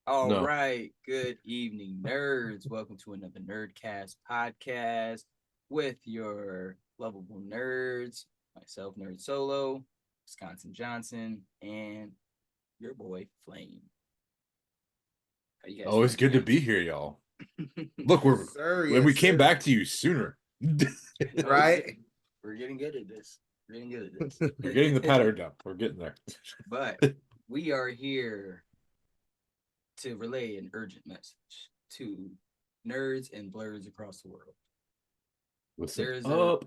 All No. right. Good evening, nerds. Welcome to another Nerdcast podcast with your lovable nerds, myself, Nerd Solo, Wisconsin Johnson, and your boy Flame. How you guys Always doing good to today? be here, y'all. Look, we're Sir, when we yes, came sir. back to you sooner. I know Right? we're getting good at this. We're getting good We're at getting the this. pattern down. We're getting there. But we are here to relay an urgent message to nerds and blurs across the world. Listen There's a, up.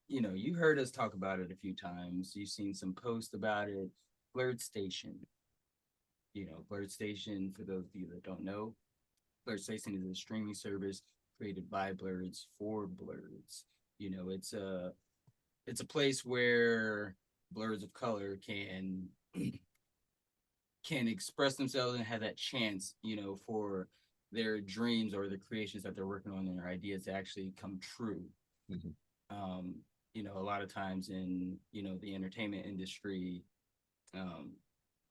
you heard us talk about it a few times. You've seen some posts about it. Blerd Station. Blerd Station, for those of you that don't know, Blerd Station is a streaming service created by Blerds for Blerds. It's a place where blurs of color can express themselves and have that chance, for their dreams or the creations that they're working on and their ideas to actually come true. Mhm. um, a lot of times in the entertainment industry, um,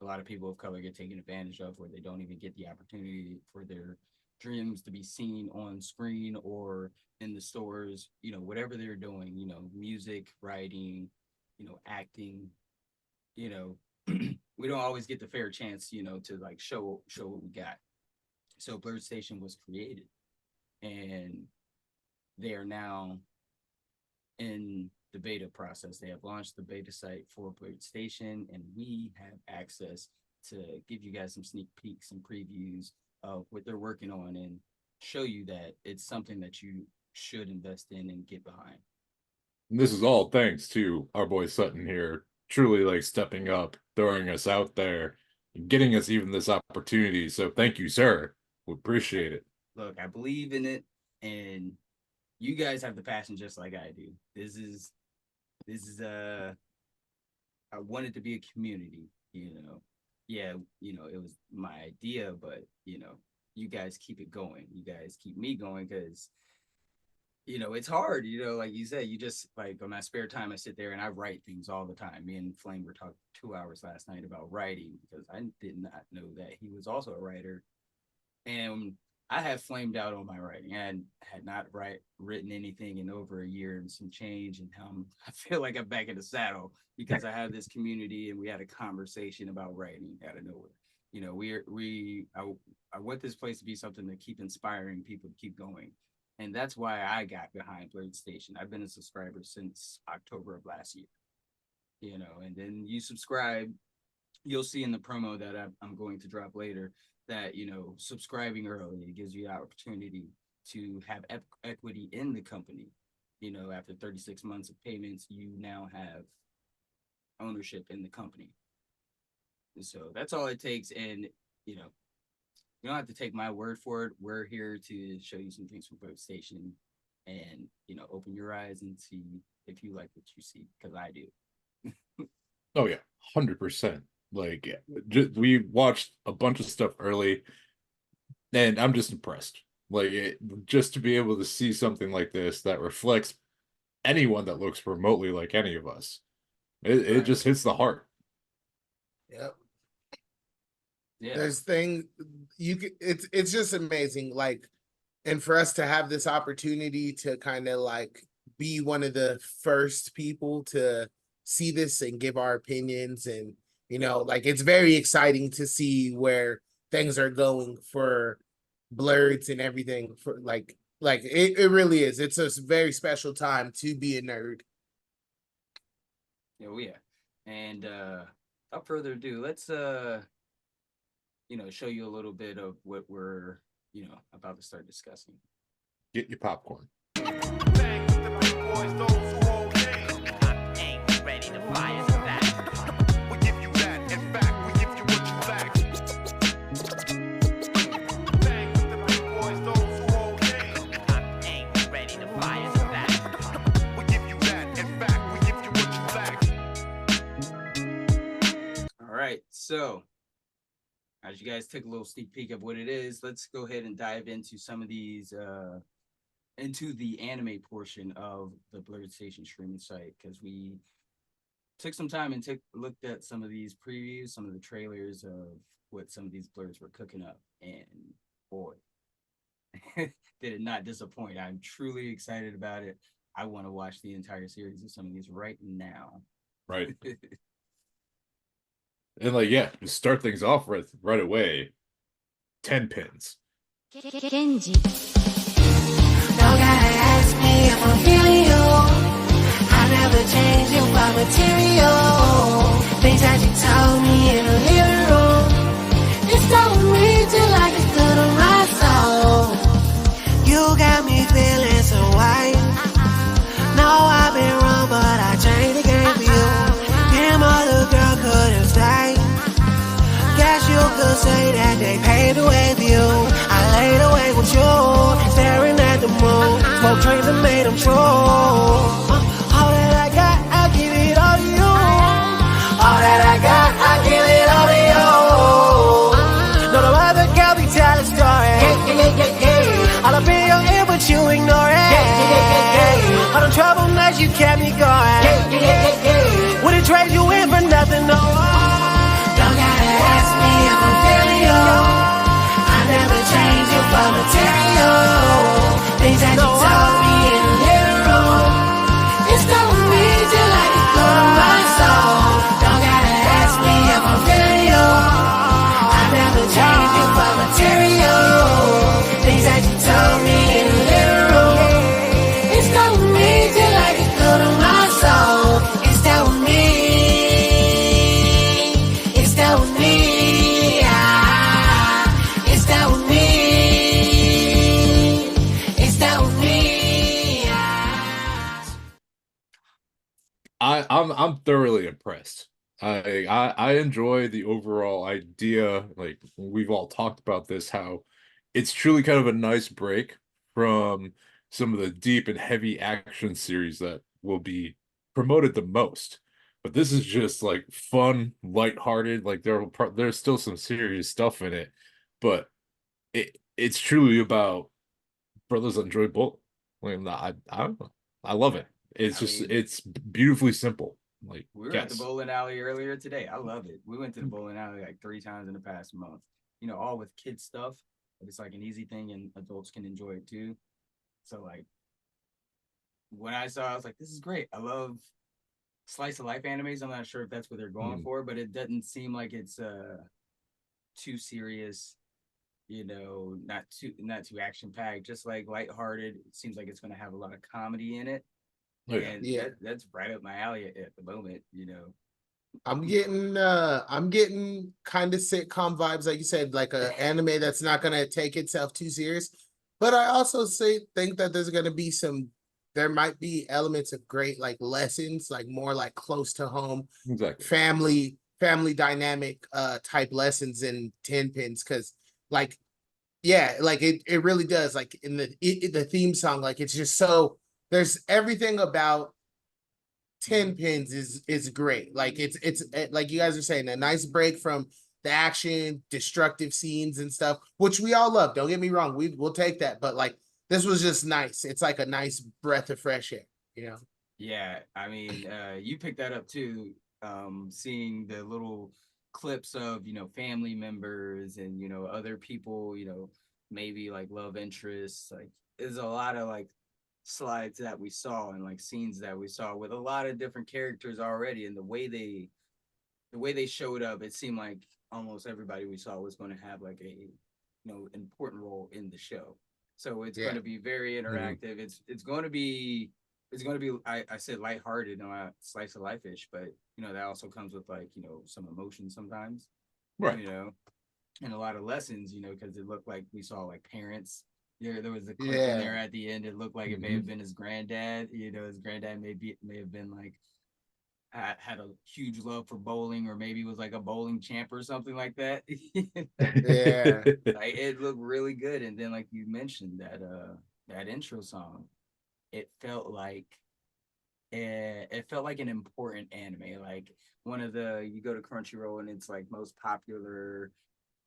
a lot of people of color get taken advantage of, where they don't even get the opportunity for their dreams to be seen on screen or in the stores. Whatever they're doing, music, writing, acting. You know, we don't always get the fair chance, to like show what we got. So Blerd Station was created, and they are now in the beta process. They have launched the beta site for Blerd Station, and we have access to give you guys some sneak peeks and previews of what they're working on and show you that it's something that you should invest in and get behind. And this is all thanks to our boy Sutton here, truly like stepping up, throwing us out there, and getting us even this opportunity. So thank you, sir. We appreciate it. Look, I believe in it, and you guys have the passion just like I do. This is I wanted to be a community. Yeah, it was my idea, but you guys keep it going. You guys keep me going because it's hard. Like you said, you just like on my spare time, I sit there and I write things all the time. Me and Flame were talking 2 hours last night about writing because I did not know that he was also a writer, and I had flamed out on my writing. I had not written anything in over a year and some change, and I feel like I'm back in the saddle because I have this community and we had a conversation about writing out of nowhere. I want this place to be something to keep inspiring people to keep going, and that's why I got behind Blerd Station. I've been a subscriber since October of last year. And then you subscribe, you'll see in the promo that I'm going to drop later that subscribing early, it gives you the opportunity to have equity in the company. After 36 months of payments, you now have ownership in the company. And so that's all it takes. And you don't have to take my word for it. We're here to show you some things from Blerd Station, and open your eyes and see if you like what you see, because I do. Oh yeah, 100%. Like we watched a bunch of stuff early, and I'm just impressed. Just to be able to see something like this that reflects anyone that looks remotely like any of us, it Right. just hits the heart. Yep. Yeah. There's thing you can it's just amazing. Like, and for us to have this opportunity to kind of like be one of the first people to see this and give our opinions, and like it's very exciting to see where things are going for blurs and everything, for like it really is. It's a very special time to be a nerd. Oh yeah. And without further ado, let's show you a little bit of what we're, about to start discussing. Get your popcorn. Bang with the big boys, those who hold game. Ain't ready to fire that. We give you that, in fact, we give you what you lack. Bang with the big boys, those who hold game. Ain't ready to fire that. We give you that, in fact, we give you what you lack. All right. So as you guys take a little sneak peek of what it is, let's go ahead and dive into some of these into the anime portion of the Blerd Station streaming site, because we took some time and looked at some of these previews, some of the trailers of what some of these Blerds were cooking up, and boy, did it not disappoint. I'm truly excited about it. I want to watch the entire series of some of these right now. Right. And like, yeah, just start things off right away. 10 pins. Kenji. Don't gotta ask me if I'm feeling you. I never change you for material. Things that you told me in the living room. It's so me till I get good on my soul. You got me feeling so white. No, I've been wrong, but I changed the game for you. Damn, other girl couldn't stay. Guess you could say that they paved the way for you. I laid awake with you, staring at the moon. Smoke trains and made them true. All that I got, I give it all to you. All that I got, I give it all to you. No other girl be tell a story. All up in your ear, but you ignore it. All the trouble nights you kept me going. Wouldn't trade you in for nothing, no. Don't gotta ask me if I'm feeling you. I never change you for material. Things that you told me in the living room. It's done with me till I get good on my soul. Don't gotta ask me if I'm feeling you. I never change you for material. Things that you told me in the living room. It's done with me till I get good on my soul. It's done with me. It's done with me. It's done with me. It's done with me. I'm thoroughly impressed. I enjoy the overall idea. Like we've all talked about this, how it's truly kind of a nice break from some of the deep and heavy action series that will be promoted the most. But this is just like fun, lighthearted. Like there's still some serious stuff in it, but it's truly about brothers enjoy both. Like, I don't know. I love it. It's I just mean, it's beautifully simple. Like we were at the bowling alley earlier today. I love it. We went to the bowling alley like 3 times in the past month. You know, all with kids stuff. But it's like an easy thing, and adults can enjoy it too. So like, when I saw, I was like, this is great. I love slice of life animes. I'm not sure if that's what they're going for, but it doesn't seem like it's too serious. You know, not too action packed. Just like lighthearted. It seems like it's going to have a lot of comedy in it. Oh, yeah. And Yeah. that's right up my alley at the moment, you know. I'm getting kind of sitcom vibes, like you said, like a anime that's not gonna take itself too serious. But I also think that there's gonna be there might be elements of great like lessons, like more like close to home, Exactly. family dynamic type lessons in 10 pins, because like yeah, like it really does, like in the theme song, like it's just so there's everything about 10 pins is great. Like it's like you guys are saying, a nice break from the action, destructive scenes and stuff, which we all love. Don't get me wrong, we'll take that, but like this was just nice. It's like a nice breath of fresh air, you know. Yeah, I mean, you picked that up too. Seeing the little clips of, you know, family members and, you know, other people, you know, maybe like love interests. Like there's a lot of like slides that we saw and like scenes that we saw with a lot of different characters already, and the way they showed up, it seemed like almost everybody we saw was going to have like a, you know, important role in the show. So it's going to be very interactive. It's going to be I said lighthearted, not slice of life-ish, but you know that also comes with like, you know, some emotion sometimes, Right. you know, and a lot of lessons, you know, because it looked like we saw like parents. There was a clip in there at the end. It looked like it may have been his granddad. You know, his granddad may have been like had a huge love for bowling, or maybe was like a bowling champ or something like that. Yeah. Like it looked really good. And then like you mentioned that intro song, it felt like an important anime. Like one of you go to Crunchyroll and it's like most popular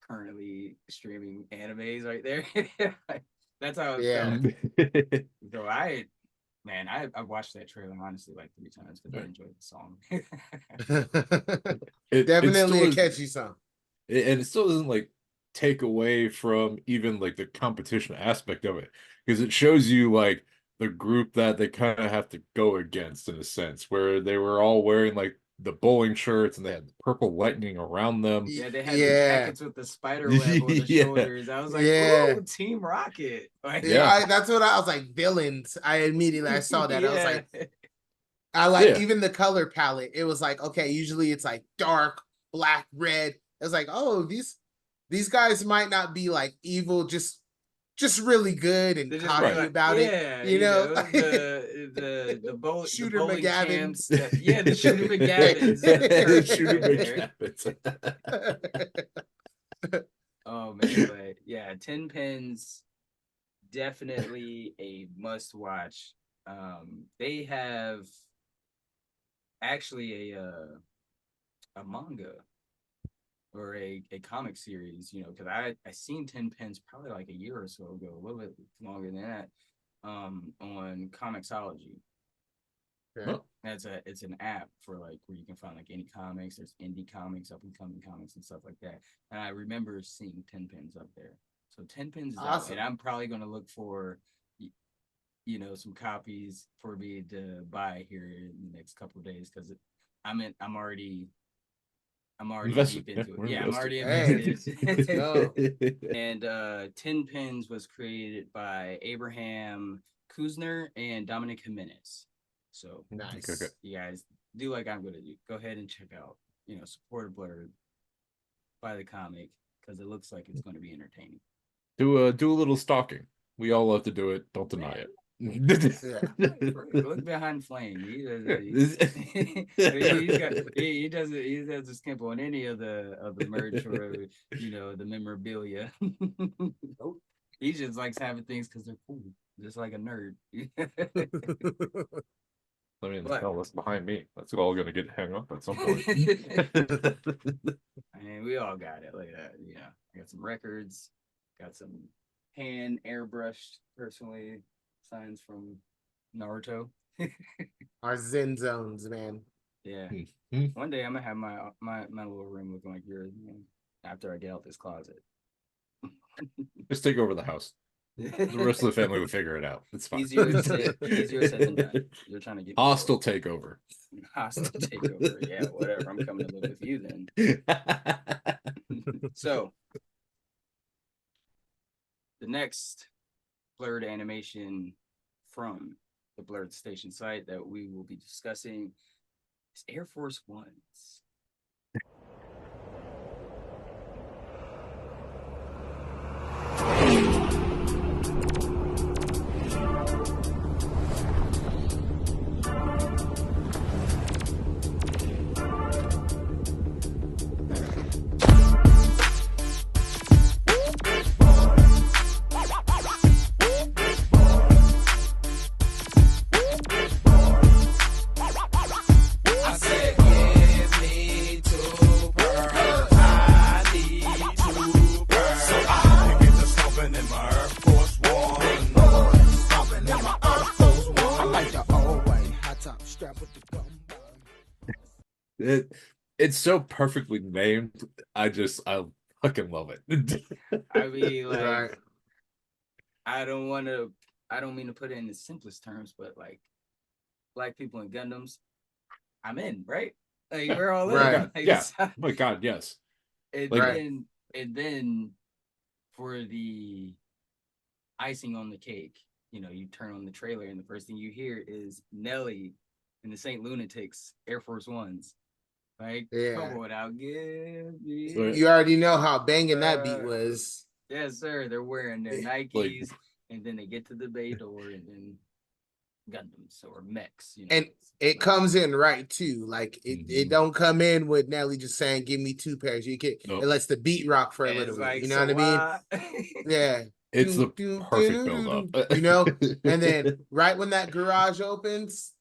currently streaming animes right there. That's how it felt. So I've watched that trailer honestly like 3 times because I enjoyed the song. It Definitely still a is- catchy song. And it still doesn't like take away from even like the competition aspect of it, because it shows you like the group that they kind of have to go against in a sense, where they were all wearing like the bowling shirts and they had the purple lightning around them. Yeah, they had the Yeah. jackets with the spider web on the Yeah. shoulders. I was like, Yeah. ooh, Team Rocket. Like, Yeah, that's what I was like. Villains. I saw that. I was like, yeah. I like Yeah. even the color palette. It was like, okay, usually it's like dark, black, red. It was like, oh, these guys might not be like evil, just really good and They just cocky be like, about yeah, it. You know, the Shooter bowling McGavins. champs. Yeah, the Shooter McGavins. That's perfect Shooter right there. McGavins. Oh man, but yeah, 10 Pins definitely a must watch. They have actually a manga or a comic series, because I seen 10 Pins probably like a year or so ago, a little bit longer than that, on Comixology. Okay. It's an app for like where you can find like any comics. There's indie comics, up and coming comics, and stuff like that. And I remember seeing 10 Pins up there. So 10 Pins is out, Awesome. and I'm probably gonna look for some copies for me to buy here in the next couple of days, because I'm already Invested. deep into it. We're Yeah, I'm already invested. Hey, let's invested. go. And 10 Pins was created by Abraham Kuzner and Dominic Jimenez. So Nice. Okay. you guys do like I'm gonna do. Go ahead and check out, support Blerd, buy the comic, because it looks like it's going to be entertaining. Do a little stalking. We all love to do it. Don't deny it. Look behind Flame. He doesn't skimp on any of the merch or the memorabilia. He just likes having things because they're cool, just like a nerd. I mean, But- hell, that's behind me. That's all gonna get hung up at some point. I mean, we all got it. Like that, I got some records, got some hand airbrushed personally signs from Naruto. Our Zen zones, man. Yeah. Hmm. One day I'm gonna have my little room looking like yours, after I get out this closet. Just take over the house. The rest of the family will figure it out. It's fine. Easier said than done. You're trying to get me Hostile killed. takeover. Hostile takeover. Yeah, whatever. I'm coming to live with you then. So the next Blerd animation from the Blerd Station site that we will be discussing is Air Force Ones. I said, give me two pearls. I need two pearls. So I can get to stomping in my Air Force One. Stomping in my Air Force One. I like the old way. High top strap with the gum. It's so perfectly named. I fucking love it. I mean, like, Right. I don't mean to put it in the simplest terms, but like black people in Gundams, I'm in, right? Like we're all in. Right. Like, Yeah. so- Oh my God, yes. and Like- then for the icing on the cake, you turn on the trailer and the first thing you hear is Nelly and the Saint Lunatics Air Force Ones. Like, Yeah. come on out, give me. Right. You already know how banging that beat was. Yes, sir. They're wearing their Nikes, and then they get to the bay door, and then Gundams or mechs. And it comes in right too. Like it Mhm. don't come in with Nelly just saying, "Give me two pairs." You can Nope. It lets the beat rock for a And little it's bit. like, You know so what I mean? why? Yeah. It's the perfect do, build up. you know? And then right when that garage opens,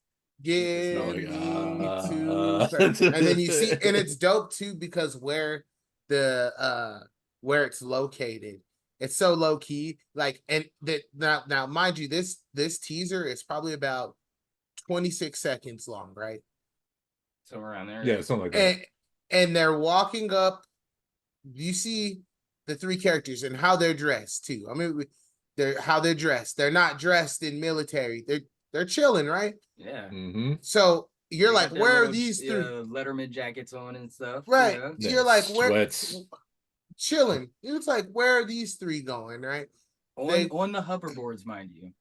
give Not me like, two pairs. And then you see, and it's dope too because where it's located, it's so low key. Like, and that now mind you, this teaser is probably about 26 seconds long, right? Somewhere around there. Yeah, something like that. And they're walking up you see the three characters and how they're dressed too. I mean, they're how they're dressed. They're not dressed in military. They're chilling, right? Yeah. Mm-hmm. So you're They like, got their where are little, these three? Letterman jackets on and stuff. Right. You know? You're like, where Sweats. chilling. It's like, where are these three going, right? They On the hoverboards, mind you.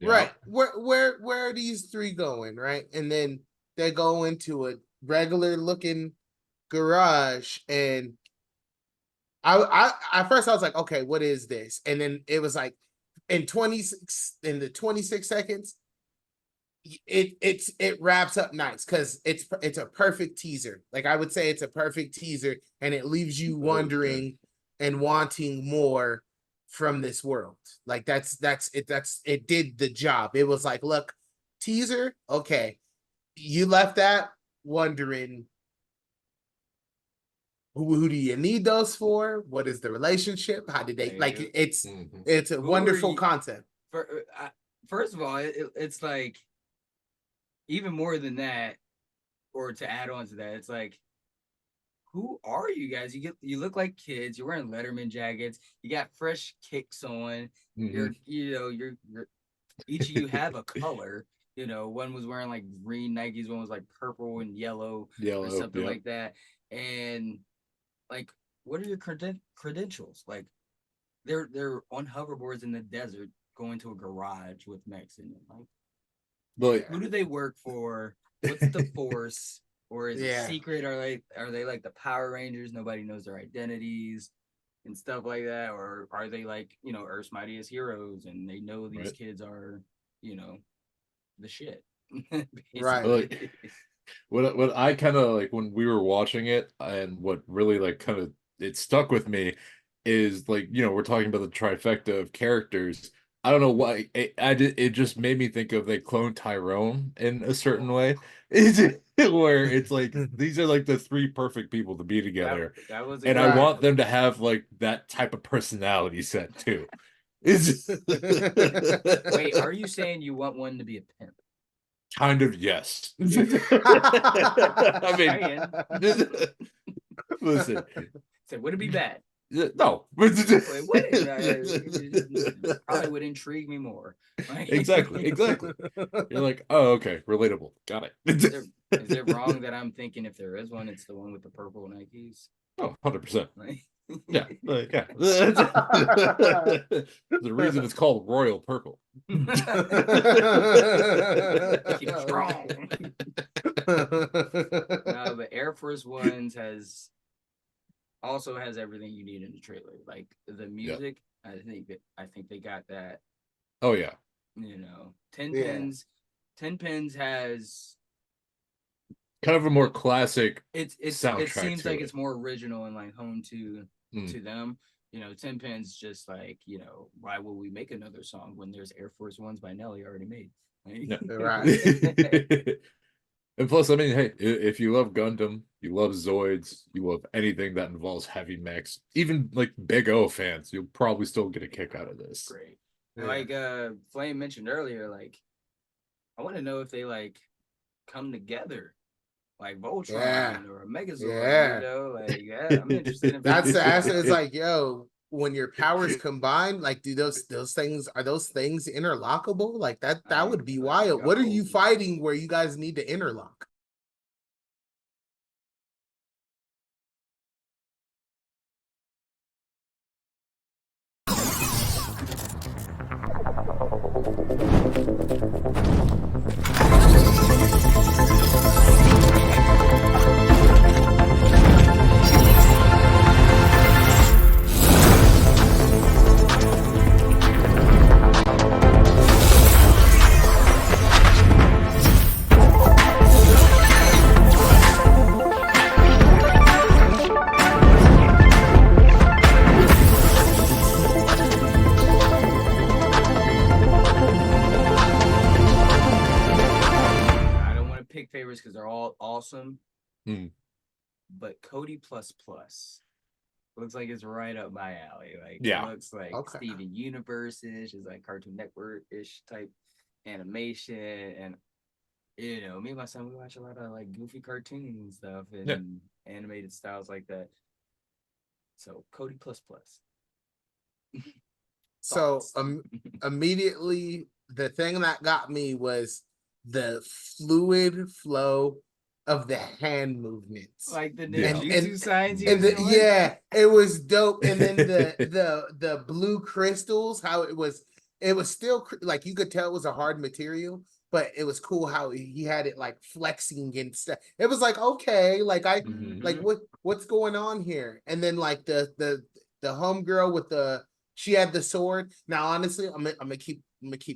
right. Where are these three going, right? And then they go into a regular looking garage, and I at first I was like, okay, what is this? And then it was like in the 26 seconds, it wraps up nice because it's a perfect teaser. Like I would say it's a perfect teaser, and it leaves you wondering and wanting more from this world. Like that's it did the job. It was like, look, teaser, okay. You left that wondering who do you need those for? What is the relationship? How did they like it's a Who wonderful are you- concept. First of all, it's like even more than that, or to add on to that, it's like, who are you guys? You look like kids. You're wearing Letterman jackets. You got fresh kicks on. You're each of you have a color. You know, one was wearing like green Nikes, one was like purple and yellow or something like that. And like, what are your credentials? Like, they're on hoverboards in the desert going to a garage with mechs in it. Like, who do they work for? What's the force? Or is it secret? Are they like the Power Rangers? Nobody knows their identities and stuff like that. Or are they like, you know, Earth's Mightiest Heroes and they know these kids are, you know, the shit. Right. Like, what I kind of like when we were watching it, and what really like kind of it stuck with me is like, you know, we're talking about the trifecta of characters. I don't know why it just made me think of they cloned Tyrone in a certain way. Where it's like these are like the three perfect people to be together. That was and I want them to have like that type of personality set too. Wait, are you saying you want one to be a pimp? Kind of, yes. I mean, listen. So would it be bad? No. It wouldn't. Probably would intrigue me more. Exactly. You're like, oh, okay, relatable. Got it. Is it wrong that I'm thinking if there is one, it's the one with the purple Nikes? Oh, 100%. Like, Yeah. Yeah. There's a reason it's called Royal Purple. keep strong. No, but Air Force Ones also has everything you need in the trailer. Like the music, I think they got that. Oh yeah. You know, 10 Pins has kind of a more classic it soundtrack seems like it. it's more original and like home to them. You know, 10 Pins just like, you know, why will we make another song when there's Air Force Ones by Nelly already made? Right. And plus, I mean, hey, if you love Gundam, you love Zoids, you love anything that involves heavy mechs, even like Big O fans, you'll probably still get a kick out of this. Great. Like Flame mentioned earlier, like I want to know if they like come together like Voltron or a Megazord, you know, like I'm interested in that's it's like, yo, when your powers combine, like do those things interlockable? Like that would be wild. What are you fighting where you guys need to interlock? because they're all awesome. Hmm. But Cody Plus looks like it's right up my alley. Like Yeah. it looks like Steven Universe-ish, it's like Cartoon Network-ish type animation. And you know, me and my son, we watch a lot of like goofy cartoons and stuff and animated styles like that. So Cody plus plus. So Thoughts? immediately, the thing that got me was the fluid flow of the hand movements. Like the Yeah. ninjutsu signs he And was the, doing? yeah, it was dope. And then the blue crystals, how it was still like you could tell it was a hard material, but it was cool how he had it like flexing and stuff. It was like, okay, like Mhm. like what's going on here? And then like the homegirl with she had the sword. Now honestly, I'm gonna keep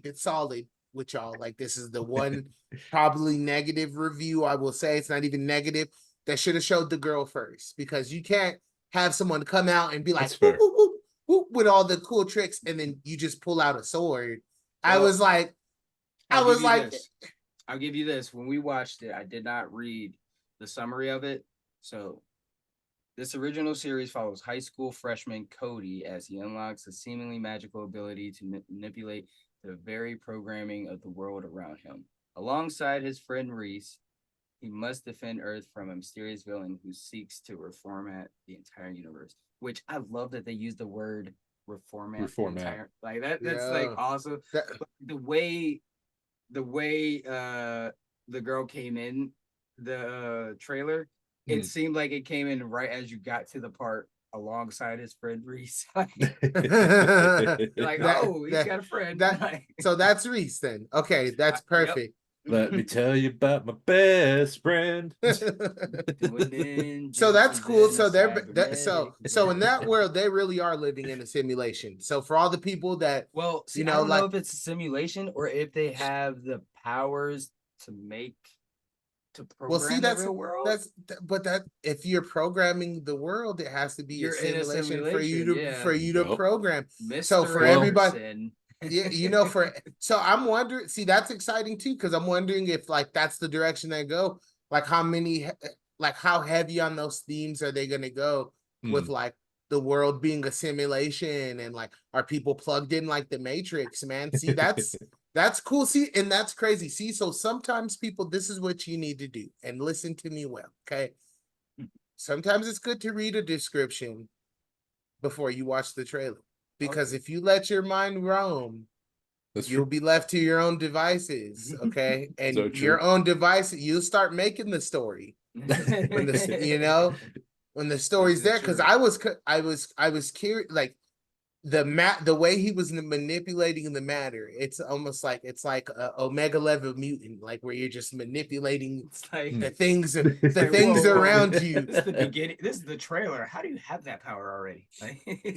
it solid with y'all. Like this is the one probably negative review I will say. It's not even negative. That should have showed the girl first, because you can't have someone come out and be like That's fair. whoop, whoop, whoop, whoop, with all the cool tricks, and then you just pull out a sword. I Well, was like, I I'll was give you like, this. I'll give you this. When we watched it, I did not read the summary of it. So this original series follows high school freshman Cody as he unlocks a seemingly magical ability to manipulate the very programming of the world around him. Alongside his friend Reese, he must defend Earth from a mysterious villain who seeks to reformat the entire universe. Which I love that they use the word reformat. Like that. That's like Yeah. awesome. that, But the way the girl came in the trailer, it Mm. seemed like it came in right as you got to the part alongside his friend Reese. Like, That- oh, he's that- got a friend. so that's Reese then. Okay, that's Yep. perfect. Let me tell you about my best friend. So that's cool. So so in that world, they really are living in a simulation. So for all the people that Well, see, you I know, don't know like if it's a simulation or if they have the powers to program well, see, the real world. but that if you're programming the world, it has to be You're a in a simulation for you simulation, to yeah. for you to Yup. program. Mr. So for everybody, Anderson. yeah, you know, so I'm wondering. See, that's exciting too, because I'm wondering if like that's the direction they go. Like like how heavy on those themes are they gonna go with Mm. like the world being a simulation, and like are people plugged in like the Matrix? Man, see, that's cool. See, and that's crazy. See, so sometimes people, this is what you need to do, and listen to me well, okay? Sometimes it's good to read a description before you watch the trailer. Because if you let your mind roam, That's you'll true. be left to your own devices, okay? And So true. your own device, you'll start making the story when when the story's This is there. Because true. I was curious, like the way he was manipulating the matter. It's almost like it's like a Omega level mutant, like where you're just manipulating It's like the things like, things whoa, whoa. around you. This is the beginning. This is the trailer. How do you have that power already?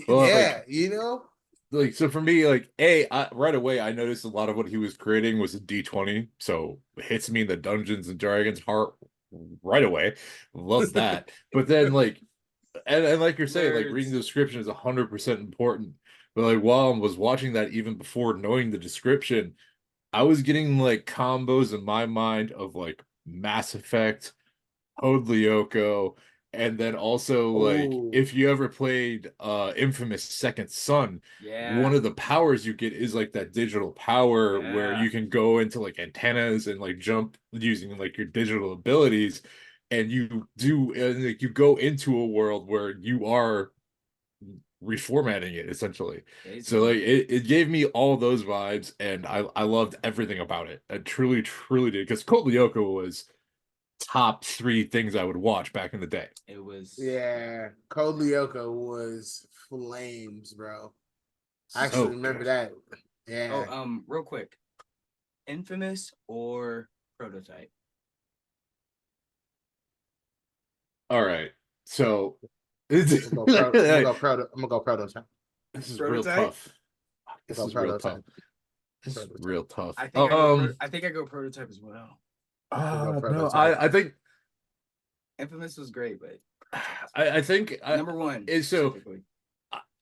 Well, Yeah, you know. like so for me, like right away I noticed a lot of what he was creating was a D20, so it hits me in the Dungeons and Dragons heart right away. Love that. But then like and like you're saying, like reading the Nerds. description is 100% important. But like while I was watching that, even before knowing the description, I was getting like combos in my mind of like Mass Effect, Code Lyoko, and then also like Ooh. if you ever played Infamous Second Son, Yeah. one of the powers you get is like that digital power where Yeah. you can go into like antennas and like jump using like your digital abilities, and like you go into a world where you are reformatting it essentially. So like it gave me all those vibes, and I loved everything about it. I truly did, because Code Lyoko was top 3 things I would watch back in the day. It was Yeah, Code Lyoko was flames, bro. I actually So remember good. that. Yeah. Oh, real quick. Infamous or Prototype? All right. So I'm gonna go prototype. this is Prototype? real tough. I'm This gonna is go real prototype. tough. This is Prototype. real tough. I think I go Prototype as well. No, prototype. I think Infamous was great, but I think number one. so specifically.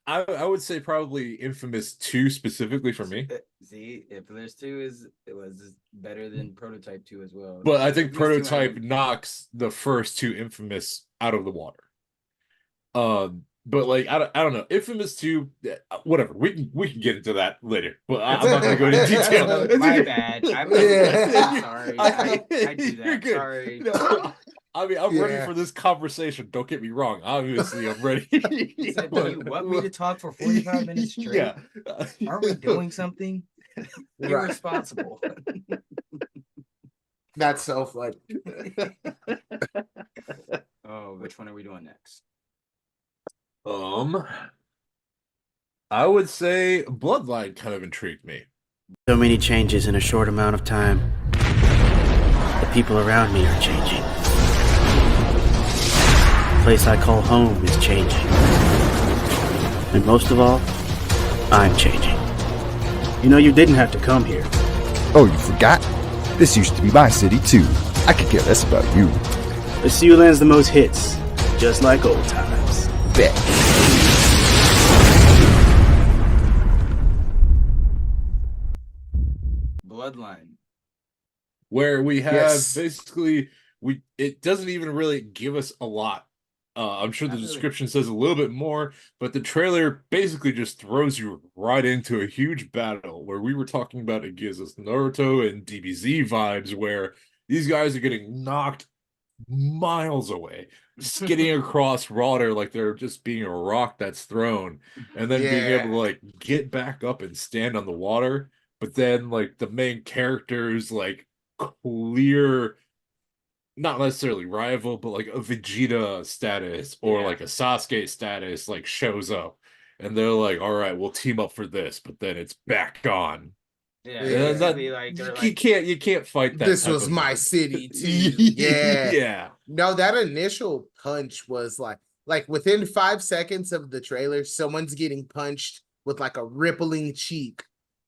I would say probably Infamous 2 specifically for me. See, Infamous 2 was better than Prototype 2 as well. But I think Infamous 2 had Prototype knocks the first 2 Infamous out of the water. But like I don't know, Infamous 2, whatever. We can get into that later. But I'm not gonna go into detail. My bad. I'm sorry. I do You're that. good. Sorry. No, I mean, I'm ready Yeah. for this conversation. Don't get me wrong. Obviously, I'm ready. He said, "Do you want me to talk for 45 minutes straight? Yeah. Are we doing something Right. irresponsible?" That's so funny. Oh, which one are we doing next? I would say Bloodline kind of intrigued me. So many changes in a short amount of time. The people around me are changing. The place I call home is changing. And most of all, I'm changing. You know, you didn't have to come here. Oh, you forgot? This used to be my city, too. I could care less about you. The Sioux lands the most hits, just like old times. Bet. Bloodline. Where we have Yes. basically it doesn't even really give us a lot. I'm sure the Not really. description says a little bit more, but the trailer basically just throws you right into a huge battle where we were talking about it gives us Naruto and DBZ vibes where these guys are getting knocked miles away, skidding across water like they're just being a rock that's thrown, and then being able to Yeah. like get back up and stand on the water. But then like the main characters like clear, not necessarily rival, but like a Vegeta status or Yeah. like a Sasuke status like shows up, and they're like, "All right, we'll team up for this," but then it's back on. Yeah, Yeah. And that- basically, like they're you like, can't fight that. This type was of my move. city too. Yeah. Yeah. No, that initial punch was like within 5 seconds of the trailer, someone's getting punched with like a rippling cheek.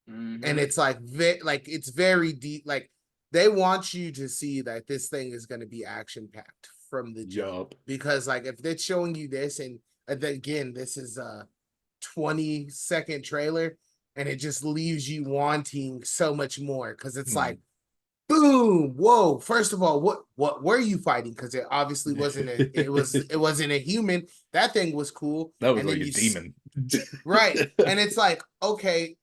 mhm. And it's like it's very deep. Like they want you to see that this thing is going to be action packed from the jump. Yup. Because like if they're showing you this, and then again, this is a 20-second trailer, and it just leaves you wanting so much more because it's like, boom, whoa. First of all, what were you fighting? Because it obviously wasn't it wasn't a human. That thing was cool. That was And then like a you demon. right. And it's like, okay,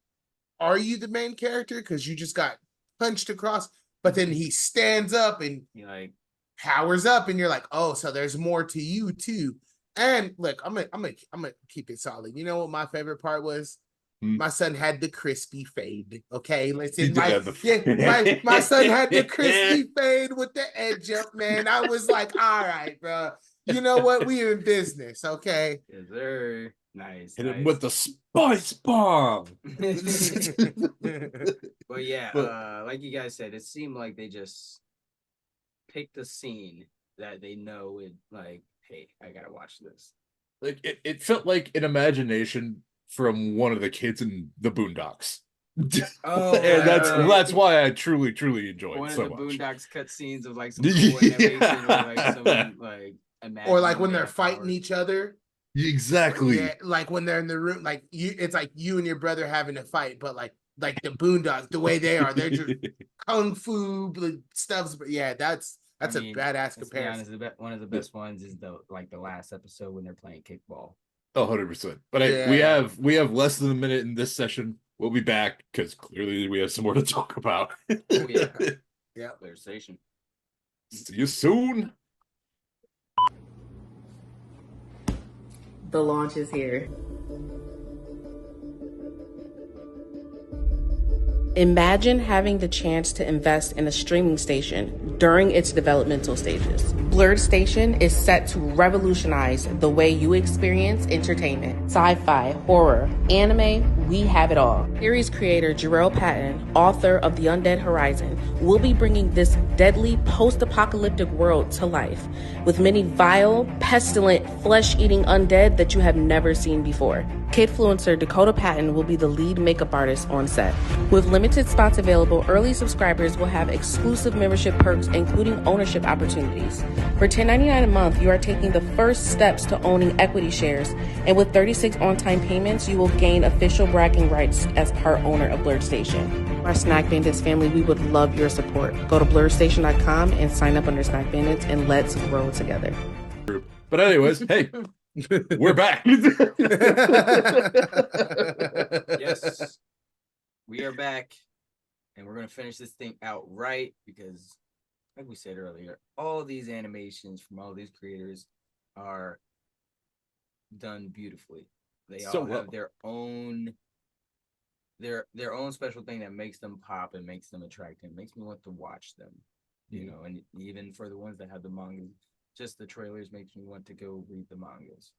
are you the main character? Because you just got punched across, but then he stands up and He like, powers up, and you're like, oh, so there's more to you too. And look, I'm gonna keep it solid. You know what my favorite part was? Hmm. My son had the crispy fade. Okay, He listen, did have the my son had the crispy fade with the edge up, man. I was like, all right, bro. You know what? We in business, okay? yes, sir. Nice. Hit him nice. with the spice bomb. But yeah, But- like you guys said, it seemed like they just picked a scene that they know would like, hey, I gotta watch this. Like it felt like an imagination from one of the kids in the Boondocks. Oh, And right. that's why I truly enjoyed One it of so the much. Boondocks cut scenes of like some cool animation or like some like Or like when imagining they're their fighting powers. each other. Exactly. Yeah, like when they're in the room, like it's like you and your brother having a fight, but like the Boondocks, the way they are, they're just kung fu stuffs. But yeah, that's I a mean, badass let's be comparison. honest, one of the best ones is the last episode when they're playing kickball. 100%. But we Yeah. have less than a minute in this session. We'll be back because clearly we have some more to talk about. Oh yeah, Yeah. Blerd Station. See you soon. The launch is here. Imagine having the chance to invest in a streaming station during its developmental stages. Blerd Station is set to revolutionize the way you experience entertainment. Sci-fi, horror, anime, we have it all. Series creator Jarrell Patton, author of The Undead Horizon, will be bringing this deadly post-apocalyptic world to life with many vile, pestilent, flesh-eating undead that you have never seen before. Kidfluencer Dakota Patton will be the lead makeup artist on set. With limited spots available, early subscribers will have exclusive membership perks, including ownership opportunities. For $10.99 a month, you are taking the first steps to owning equity shares, and with 36 on-time payments, you will gain official bragging rights as part owner of Blerd Station. Our Snack Bandits family, we would love your support. Go to blerdstation.com and sign up under Snack Bandits, and let's grow together. But anyways, hey, we're back. Yes, we are back, and we're gonna finish this thing out right because like we said earlier, all these animations from all these creators are done beautifully. They So all well. have their own special thing that makes them pop and makes them attractive. Makes me want to watch them. You know, and even for the ones that have the mangas, just the trailers makes me want to go read the mangas.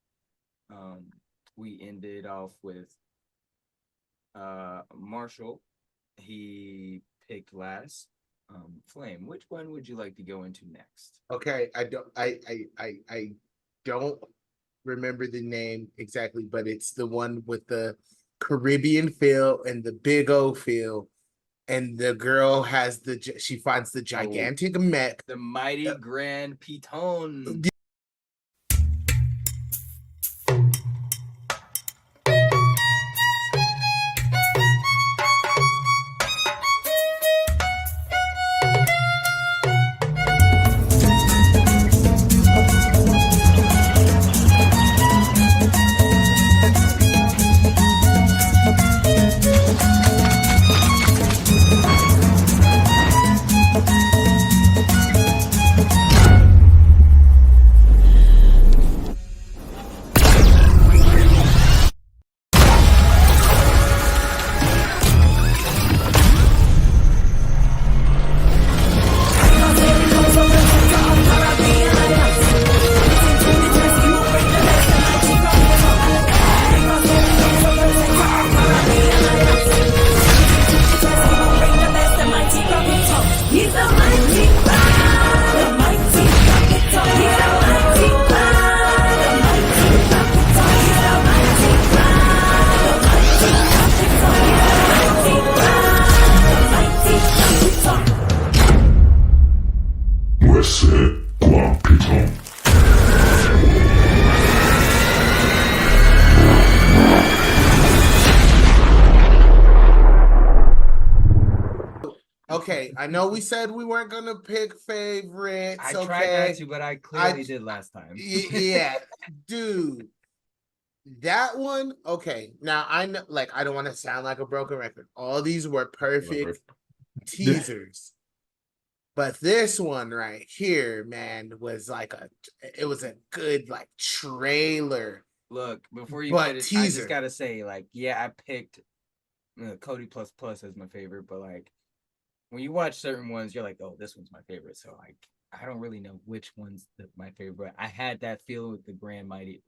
We ended off with Marshall. He picked last. Flame, which one would you like to go into next? Okay, I don't remember the name exactly, but it's the one with the Caribbean feel and the big O feel. And the girl has she finds the gigantic mech. The Mighty Grand Piton. Okay, I know we said we weren't gonna pick favorites. I okay, tried not to, but I clearly did last time. Yeah, dude. That one, okay. Now I know, like, I don't want to sound like a broken record. All these were perfect teasers, but this one right here, man, was like it was a good like trailer. Look, before you But finish, I teaser. just gotta say, like, yeah, I picked Cody plus plus as my favorite, but like, when you watch certain ones, you're like, oh, this one's my favorite. So like, I don't really know which one's my favorite. I had that feeling with the Mighty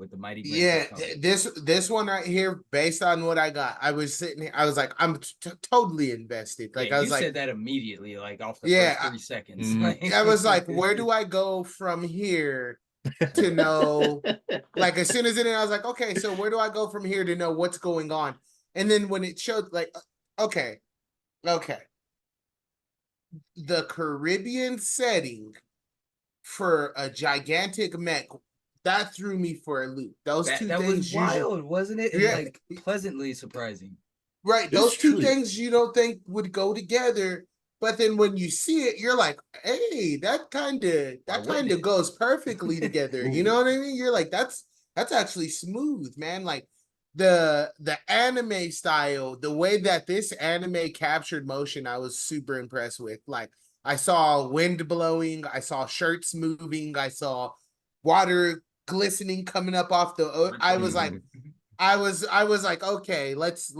Grand. Yeah, Piton. this one right here, based on what I got, I was sitting here, I was like, I'm totally invested. Like, Yeah, I was you like, said that immediately, like off the Yeah, first 3 seconds. I was like, where do I go from here to know? Like, as soon as it, I was like, okay, so where do I go from here to know what's going on? And then when it showed, like, okay, the Caribbean setting for a gigantic mech, that threw me for a loop. Those that, two that things was usually, wild, wasn't it? And Yeah. like pleasantly surprising. right? It's Those two true. things you don't think would go together, but then when you see it, you're like, hey, that kind wouldn't of it? goes perfectly together. You know what I mean? You're like, that's actually smooth, man. Like the anime style, the way that this anime captured motion, I was super impressed with. Like, I saw wind blowing, I saw shirts moving, I saw water glistening coming up off the. I was like, I was like, okay, let's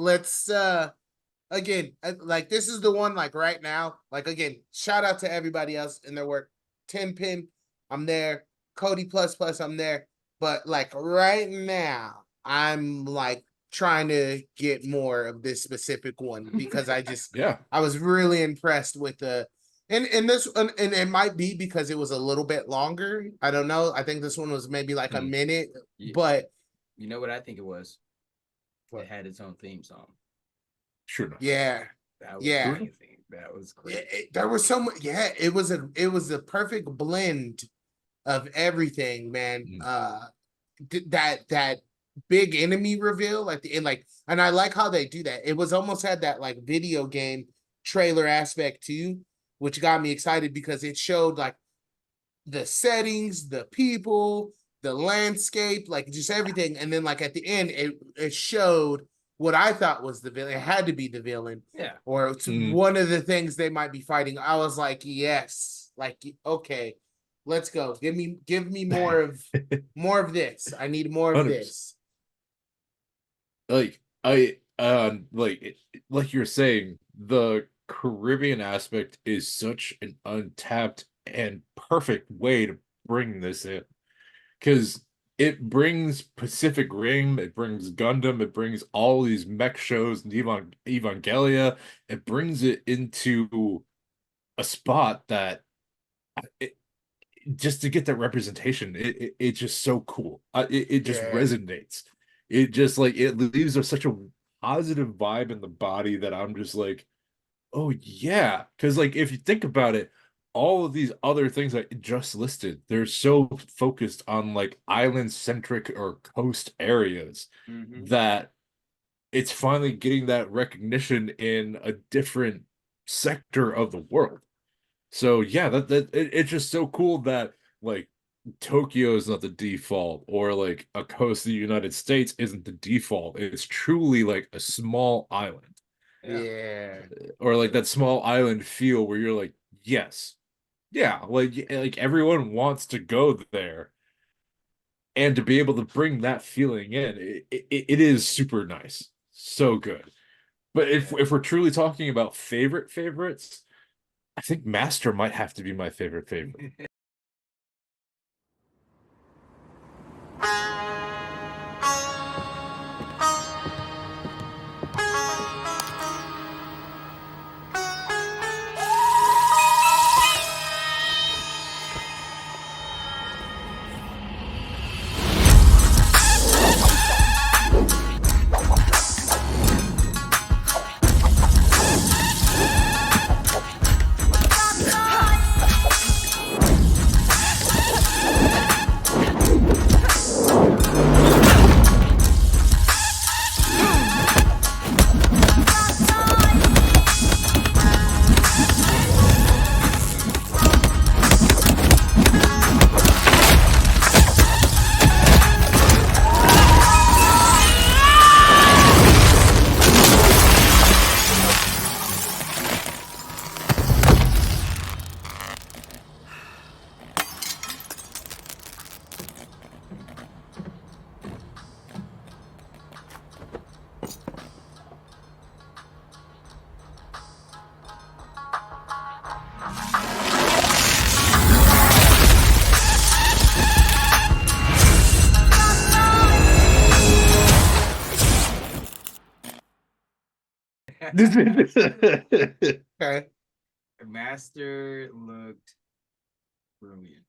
again, like, this is the one, like, right now, like, again, shout out to everybody else in their work. 10 pin, I'm there. Cody plus plus, I'm there. But like right now, I'm like trying to get more of this specific one because I just Yeah. I was really impressed with the and this and it might be because it was a little bit longer. I don't know. I think this one was maybe like a minute, Yeah. but You know what I think it was? What? It had its own theme song. Sure enough. yeah. That was Yeah. amazing. That was great. There was so much. Yeah, it was a perfect blend of everything, man. That big enemy reveal, like the end, like, and I like how they do that. It was almost had that like video game trailer aspect too, which got me excited because it showed like the settings, the people, the landscape, like just everything. And then like at the end, it showed what I thought was the villain. It had to be the villain. Yeah. Or it's one of the things they might be fighting. I was like, yes. Like, okay, let's go. Give me more of this. I need more of 100%. this. Like like you're saying, the Caribbean aspect is such an untapped and perfect way to bring this in, because it brings Pacific Rim, it brings Gundam, it brings all these mech shows and Evangelia. It brings it into a spot that it, just to get that representation, it's just so cool. It just Yeah. resonates. It just like it leaves such a positive vibe in the body that I'm just like, oh yeah. Because like if you think about it, all of these other things I just listed, they're so focused on like island centric or coast areas that it's finally getting that recognition in a different sector of the world. So yeah, it's just so cool that like Tokyo is not the default, or like a coast of the United States isn't the default. It's truly like a small island, Yeah. or like that small island feel where you're like, yes, yeah, like everyone wants to go there, and to be able to bring that feeling in, it is super nice, so good. But if we're truly talking about favorites, I think Master might have to be my favorite. Okay. Master looked brilliant.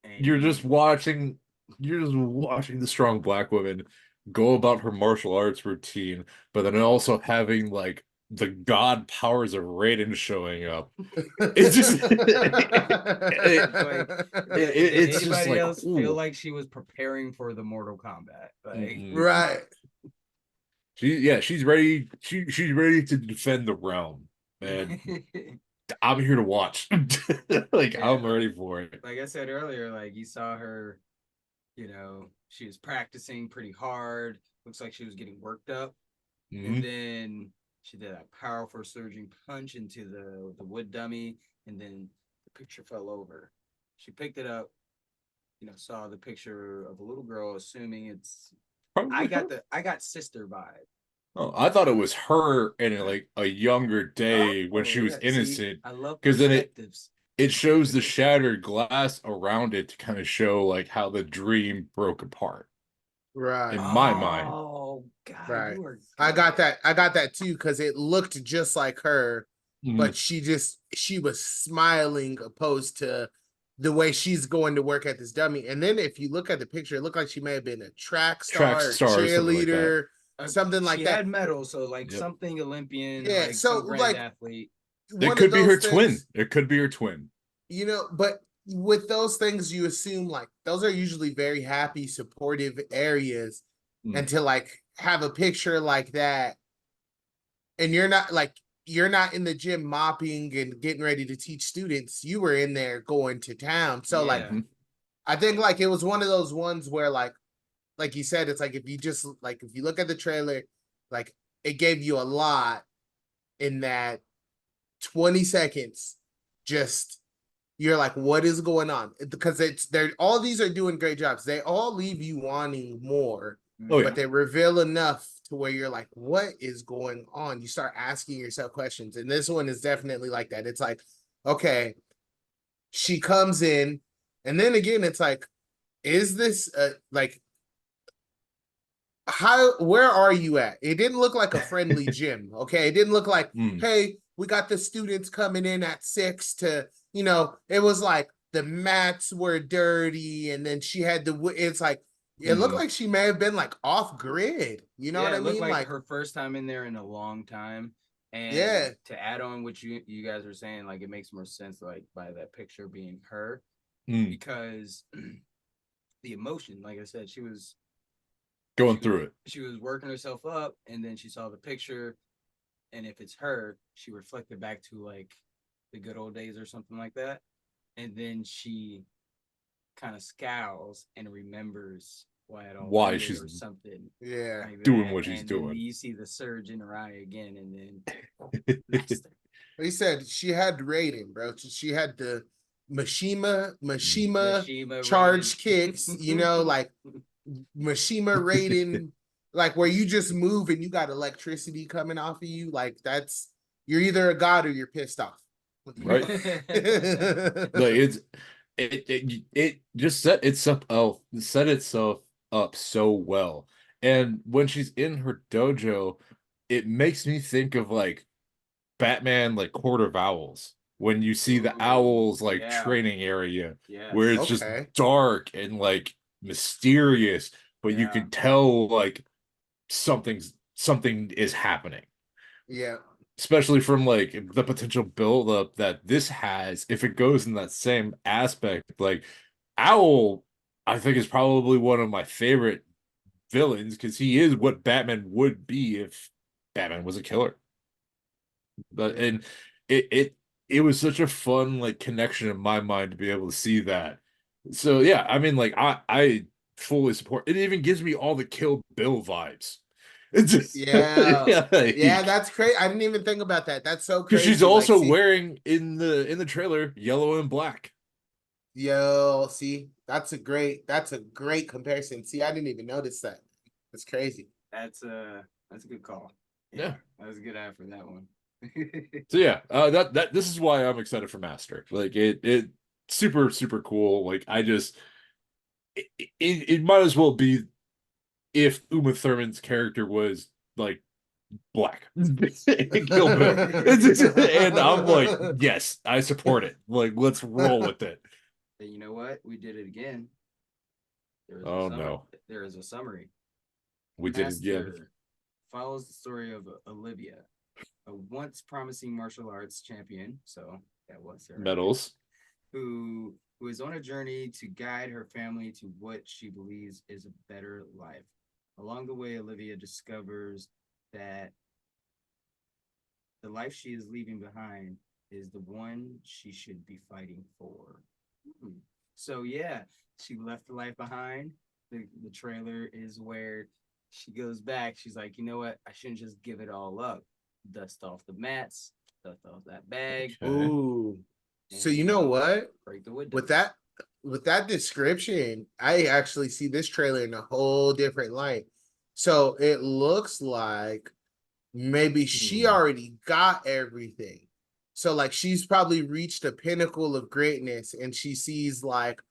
And You're just watching the strong black woman go about her martial arts routine, but then also having like the god powers of Raiden showing up. It's just did it's just anybody like, else feel ooh. like she was preparing for the Mortal Kombat? Like, Right. She's ready. She's ready to defend the realm, and I'm here to watch. Like Yeah. I'm ready for it. like I said earlier, like you saw her, she was practicing pretty hard. Looks like she was getting worked up. Mhm. And then she did a powerful surging punch into the wood dummy, and then the picture fell over. She picked it up, saw the picture of a little girl, assuming it's. Probably her. I got sister vibe. Oh, I thought it was her in like a younger day when she was See, innocent, I love because then perspectives. it shows the shattered glass around it to kind of show like how the dream broke apart Right. in my mind. Oh God, Right. you are. I got that. I got that too, because it looked just like her, Mhm. but she was smiling opposed to the way she's going to work at this dummy. And then if you look at the picture, it looked like she may have been a track star, Track star or something like that. cheerleader, something like She that. had medals, so like Yep. something Olympian, Yeah, like so, some grand like, athlete. It One could of be her those twin. things, It could be her twin. but with those things, you assume like those are usually very happy, supportive areas, and to like have a picture like that, and you're not in the gym mopping and getting ready to teach students. You were in there going to town. So like, Yeah. I think like it was one of those ones where like you said, it's like if you look at the trailer, like it gave you a lot in that 20 seconds, just you're like, what is going on? Because they're all these are doing great jobs. They all leave you wanting more, Oh, yeah. but they reveal enough to where you're like, what is going on? You start asking yourself questions. And this one is definitely like that. It's like, okay, she comes in, and then again, it's like, is this like where are you at? It didn't look like a friendly gym. Okay. It didn't look like, hey, we got the students coming in at 6 to, it was like the mats were dirty, and then she had it's like, it looked like she may have been like off grid. You know what I it looked mean? like her first time in there in a long time. And Yeah. to add on what you guys were saying, like it makes more sense, like by that picture being her, because the emotion, like I said, she was going through it. She was working herself up, and then she saw the picture, and if it's her, she reflected back to like the good old days or something like that, and then she kind of scowls and remembers why she's or something, like doing what she's and doing. then you see the surge in her eye again, and then he said she had rating, bro. She had the Mishima charge kicks, like Mishima rating, like where you just move and you got electricity coming off of you. Like you're either a god or you're pissed off. Right. Like it just set itself up so well. And when she's in her dojo, it makes me think of like Batman, like Court of Owls, when you see the owls like training area, where it's just dark and like mysterious, but you can tell like something is happening. Yeah. Especially from like the potential buildup that this has, if it goes in that same aspect. Like Owl, I think, is probably one of my favorite villains, because he is what Batman would be if Batman was a killer. But and it was such a fun like connection in my mind to be able to see that. So yeah, I mean, like I fully support. It even gives me all the Kill Bill vibes. It's just, yeah, that's crazy. I didn't even think about that. That's so crazy. Because she's also wearing in the trailer yellow and black. Yo, see, that's a great comparison. See, I didn't even notice that. That's crazy. That's a good call. Yeah. That was a good eye for that one. So yeah, that this is why I'm excited for Master. Like it super cool. Like I just it might as well be if Uma Thurman's character was like black. Kill Bill. And I'm like, yes, I support it. Like, let's roll with it. And you know what? We did it again. No. There is a summary. We did it again. Follows the story of Olivia, a once promising martial arts champion. So that was her. Medals. Who is on a journey to guide her family to what she believes is a better life. Along the way, Olivia discovers that the life she is leaving behind is the one she should be fighting for. So yeah, she left the life behind. The trailer is where she goes back. She's like, you know what? I shouldn't just give it all up. Dust off the mats, dust off that bag. Okay. Ooh. So you know what? Break the windows. With that description, I actually see this trailer in a whole different light. So it looks like maybe she already got everything. So like she's probably reached a pinnacle of greatness, and she sees like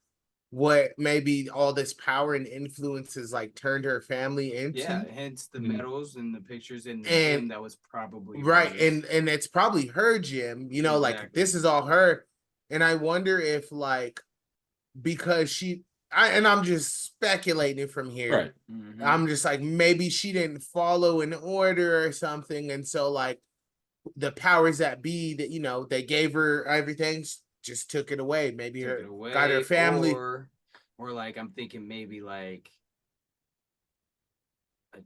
what maybe all this power and influence has like turned her family into. Yeah, hence the medals and the pictures in the gym that was probably right. And it's probably her gym, like this is all her. And I wonder if like because I'm just speculating from here. Right. Mm-hmm. I'm just like, maybe she didn't follow an order or something. And so like the powers that be that, they gave her everything, just took it away. Maybe got her family. Or like, I'm thinking maybe like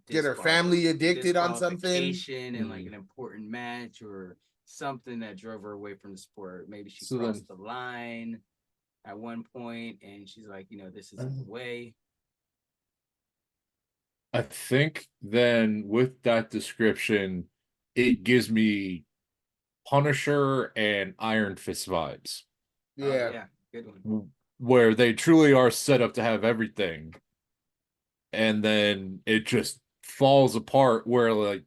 get her family addicted on something. And like an important match or something that drove her away from the sport. Maybe she crossed the line at one point and she's like, this isn't the way. I think then with that description, it gives me Punisher and Iron Fist vibes. Yeah. Yeah, good one. where they truly are set up to have everything, and then it just falls apart where like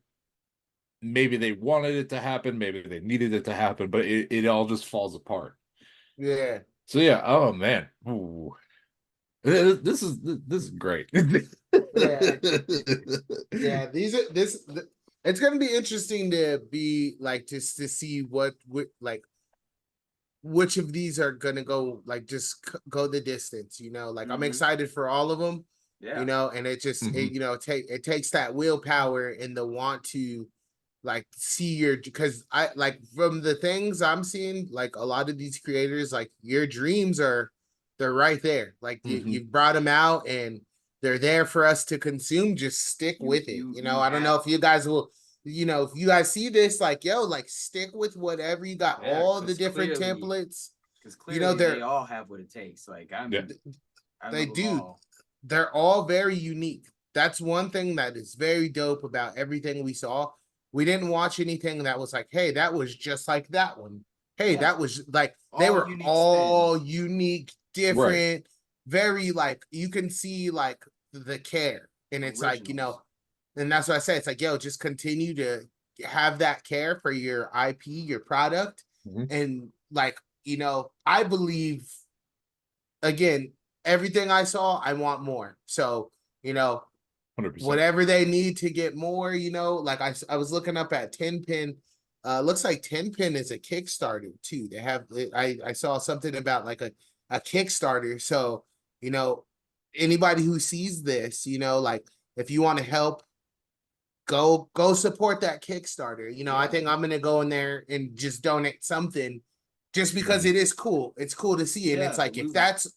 maybe they wanted it to happen, maybe they needed it to happen, but it all just falls apart. Yeah. So yeah, oh man. Ooh. This is great. Yeah. Yeah, it's gonna be interesting to be like just to see what like which of these are gonna go like just go the distance, like I'm Mhm. excited for all of them, Yeah. and it just Mhm. it takes that willpower and the want to like see your, because I like from the things I'm seeing, like a lot of these creators, like your dreams they're right there, like you brought them out and they're there for us to consume. Just stick with it. I don't know if you guys will, if you guys see this, like, yo, like stick with whatever you got, Yeah, all the 'cause different clearly- templates. Because clearly they're they all have what it takes. Like Yeah. I they love them do. all. They're all very unique. That's one thing that is very dope about everything we saw. We didn't watch anything that was like, hey, that was just like that one. Hey, Yeah. that was like, they All were unique all spins. unique, different, very like, you can see like the care. And it's like, Originals. and that's what I say. It's like, yo, just continue to have that care for your IP, your product. Mhm. And like, I believe, again, everything I saw, I want more. So, 100%. whatever they need to get more, like I was looking up at 10 pin. Looks like 10 pin is a Kickstarter too. They have, I saw something about like a Kickstarter. So, anybody who sees this, like if you want to help, go support that Kickstarter. I think I'm gonna go in there and just donate something just because it is cool. It's cool to see. And it's Yeah, like, if that's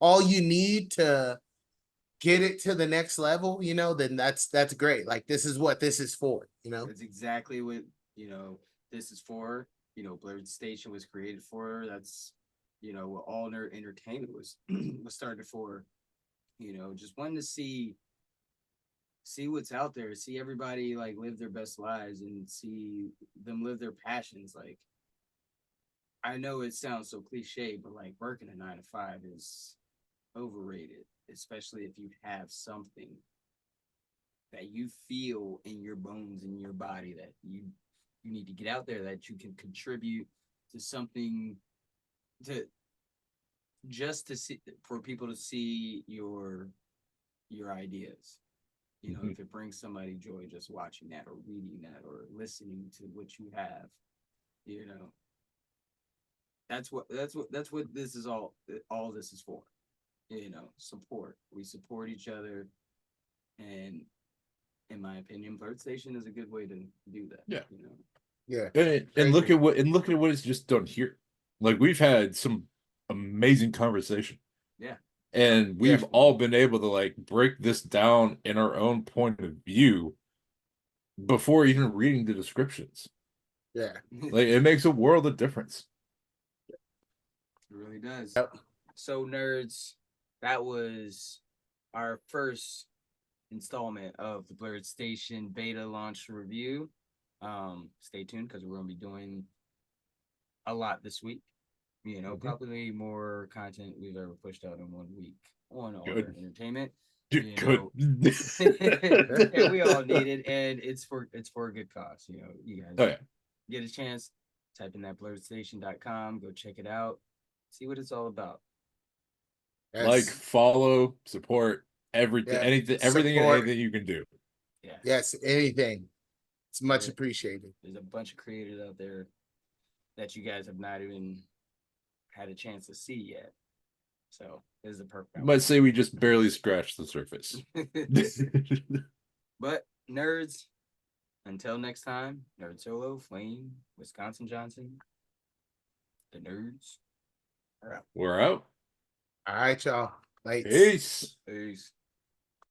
all you need to get it to the next level, then that's great. Like, this is what this is for, That's exactly what this is for. Blerd Station was created for. That's what all nerd entertainment was was started for. Just wanting to see what's out there, see everybody like live their best lives and see them live their passions. Like, I know it sounds so cliche, but like working a 9 to 5 is overrated, especially if you have something that you feel in your bones, in your body, that you need to get out there, that you can contribute to something, to just to see, for people to see your ideas. If it brings somebody joy just watching that or reading that or listening to what you have, that's what this is all this is for. Support. We support each other, and in my opinion, Blerd Station is a good way to do that. Yeah. Yeah. And look at what it's just done here. Like, we've had some amazing conversation. Yeah. And we've all been able to like break this down in our own point of view before even reading the descriptions. Yeah. Like, it makes a world of difference. It really does. So, nerds, that was our first installment of the Blerd Station beta launch review. Stay tuned because we're going to be doing a lot this week. Probably more content we've ever pushed out in 1 week on all our entertainment. Good. Yeah, we all need it, and it's for a good cause. You guys get a chance, type in that blerdstation.com, go check it out, see what it's all about. Like, follow, support, everything, everything and anything you can do. Yeah. Yes, anything. It's much appreciated. There's a bunch of creators out there that you guys have not even had a chance to see yet. So this is a perfect. I might say we just barely scratched the surface. But nerds, until next time, Nerd Solo, Flame, Wisconsin Johnson, the nerds are out. We're out. All right, y'all. Peace. Peace.